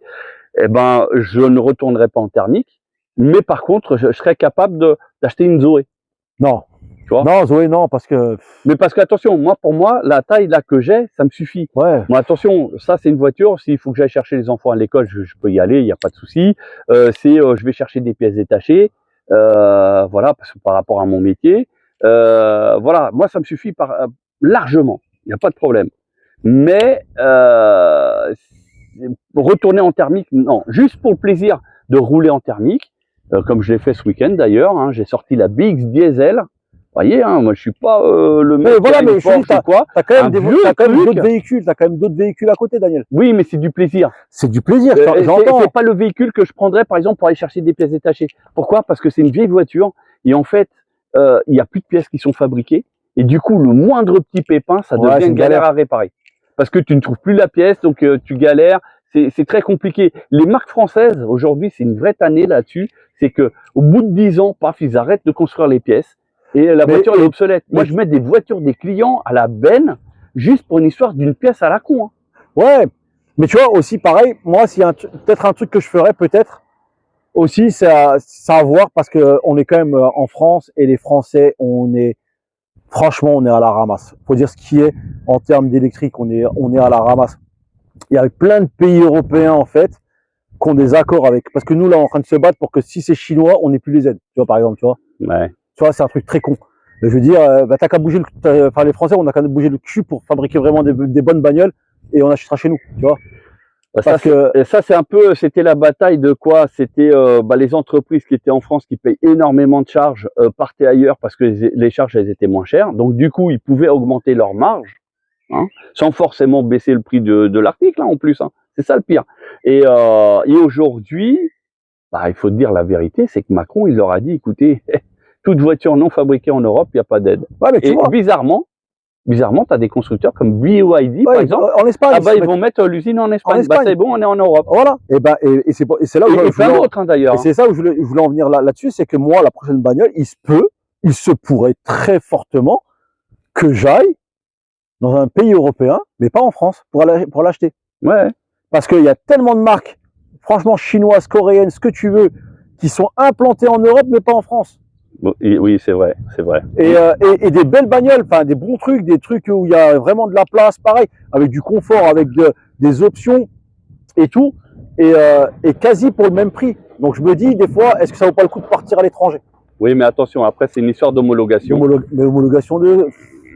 eh ben, je ne retournerai pas en thermique. Mais par contre, je serais capable d'acheter une Zoé. Non. Tu vois. Non, Zoé, non, parce que. Mais parce que attention, pour moi, la taille là que j'ai, ça me suffit. Ouais. Bon, attention, ça c'est une voiture. S'il faut que j'aille chercher les enfants à l'école, je peux y aller, il n'y a pas de souci. Je vais chercher des pièces détachées, voilà, parce que par rapport à mon métier, voilà, moi ça me suffit largement, il n'y a pas de problème. Mais retourner en thermique, non, juste pour le plaisir de rouler en thermique, comme je l'ai fait ce week-end d'ailleurs. Hein, j'ai sorti la BX Diesel. Vous voyez, hein, moi je suis pas le mec voilà, qui a une Porsche ou quoi. T'as quand Un même vieux t'as quand même truc. d'autres véhicules. T'as quand même d'autres véhicules à côté, Daniel. Oui, mais c'est du plaisir. C'est du plaisir. J'entends. C'est pas le véhicule que je prendrais par exemple pour aller chercher des pièces détachées. Pourquoi? Parce que c'est une vieille voiture et en fait, il y a plus de pièces qui sont fabriquées et du coup, le moindre petit pépin, ça devient une galère à réparer. Parce que tu ne trouves plus la pièce, donc tu galères. C'est très compliqué. Les marques françaises aujourd'hui, c'est une vraie tannée là-dessus. C'est que au bout de 10 ans, paf, ils arrêtent de construire les pièces. Et la voiture est obsolète. Moi, je mets des voitures des clients à la benne juste pour une histoire d'une pièce à la con. Hein. Ouais, mais tu vois, aussi pareil, moi, s'il y a peut-être un truc que je ferais, peut-être, aussi, c'est à voir parce que on est quand même en France et les Français, franchement, on est à la ramasse. Faut dire ce qui est en termes d'électrique, on est à la ramasse. Il y a plein de pays européens, en fait, qui ont des accords avec, parce que nous, là, on est en train de se battre pour que si c'est chinois, on n'ait plus les aides. Tu vois, par exemple, tu vois. Ouais. Tu vois, c'est un truc très con. Je veux dire, t'as qu'à bouger les Français, on a qu'à bouger le cul pour fabriquer vraiment des bonnes bagnoles et on achètera chez nous, tu vois. C'était la bataille de quoi? C'était les entreprises qui étaient en France qui payent énormément de charges partaient ailleurs parce que les charges elles étaient moins chères. Donc du coup, ils pouvaient augmenter leur marge, hein, sans forcément baisser le prix de l'article hein, en plus. Hein. C'est ça le pire. Et aujourd'hui, il faut dire la vérité, c'est que Macron il leur a dit, écoutez. Toute voiture non fabriquée en Europe, il n'y a pas d'aide. Ouais, mais tu vois. Bizarrement, tu as des constructeurs comme BYD, par exemple. En Espagne. Ils vont mettre l'usine en Espagne. C'est bon, on est en Europe. Voilà. Et c'est là où je plein d'autres d'ailleurs. Et c'est ça où je voulais en venir là-dessus, c'est que moi, la prochaine bagnole, il se pourrait très fortement que j'aille dans un pays européen, mais pas en France, pour l'acheter. Ouais. Parce qu'il y a tellement de marques, franchement, chinoises, coréennes, ce que tu veux, qui sont implantées en Europe, mais pas en France. Oui, c'est vrai, c'est vrai. Et des belles bagnoles, enfin des bons trucs, des trucs où il y a vraiment de la place, pareil, avec du confort, avec des options et tout, et quasi pour le même prix. Donc je me dis des fois, est-ce que ça vaut pas le coup de partir à l'étranger? Oui, mais attention, après c'est une histoire d'homologation. Mais homologation de...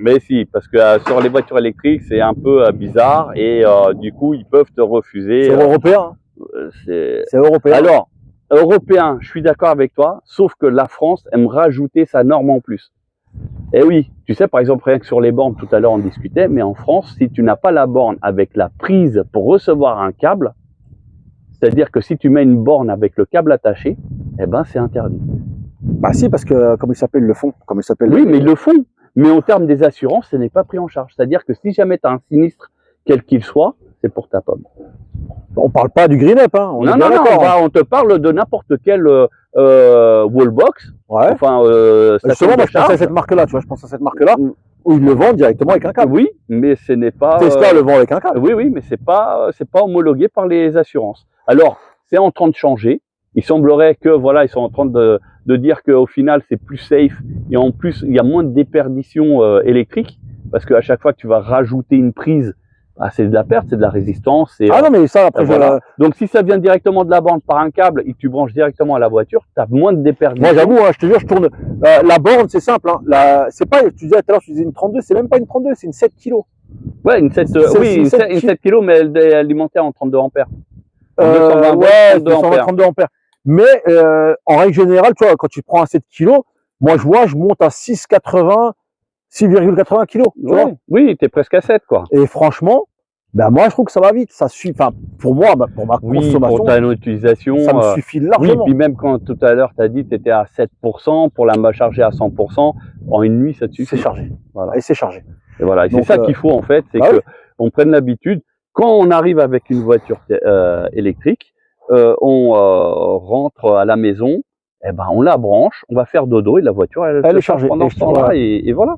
Mais si, parce que sur les voitures électriques, c'est un peu bizarre et du coup ils peuvent te refuser. C'est européen. C'est européen. Alors. Européen, je suis d'accord avec toi, sauf que la France aime rajouter sa norme en plus. Et oui, tu sais, par exemple, rien que sur les bornes, tout à l'heure on discutait, mais en France, si tu n'as pas la borne avec la prise pour recevoir un câble, c'est-à-dire que si tu mets une borne avec le câble attaché, eh ben c'est interdit. Bah si, parce que comme ils s'appellent le font. Oui, mais ils le font. Mais en termes des assurances, ce n'est pas pris en charge. C'est-à-dire que si jamais tu as un sinistre, quel qu'il soit, c'est pour ta pomme. On parle pas du green up, hein. Non, on te parle de n'importe quelle wallbox. Ouais. Enfin, justement, moi, je pense à cette marque-là, tu vois, je pense à cette marque-là, où ils le vendent directement avec un câble. Oui, mais ce n'est pas. Tesla le vend avec un câble. Oui, mais c'est pas homologué par les assurances. Alors, c'est en train de changer. Il semblerait que, voilà, ils sont en train de dire qu'au final, c'est plus safe. Et en plus, il y a moins de déperdition électrique. Parce qu'à chaque fois que tu vas rajouter une prise, c'est de la perte, c'est de la résistance. Et, non, mais ça, après, voilà. Donc, si ça vient directement de la borne par un câble et que tu branches directement à la voiture, tu as moins de déperdition. Moi, j'avoue, hein, je te jure, je tourne. La borne, c'est simple. Hein. C'est pas, tu disais tout à l'heure, tu disais une 32, c'est même pas une 32, c'est une 7 kg. Ouais, une 7 kg, mais elle est alimentée en 32 ampères. En 232 ampères. Mais en règle générale, tu vois, quand tu prends un 7 kg, Moi, je vois, je monte à 6,80, 6,80 kilos. Tu vois. Oui, tu es presque à 7, quoi. Et franchement, ben moi, je trouve que ça va vite. Ça suffit. Enfin, pour moi, pour ma Oui, consommation, pour ta utilisation. ça me suffit Oui, largement. puis même quand tout à l'heure, tu as dit que tu étais à 7%, pour la charger à 100%, en une nuit, ça te suffit. C'est chargé. Voilà. Et c'est chargé. Et voilà, c'est Donc, ça qu'il faut en fait, c'est bah que on prenne l'habitude. Quand on arrive avec une voiture électrique, on rentre à la maison, eh ben on la branche, on va faire dodo et la voiture elle est se charge chargée. pendant ce temps-là et voilà.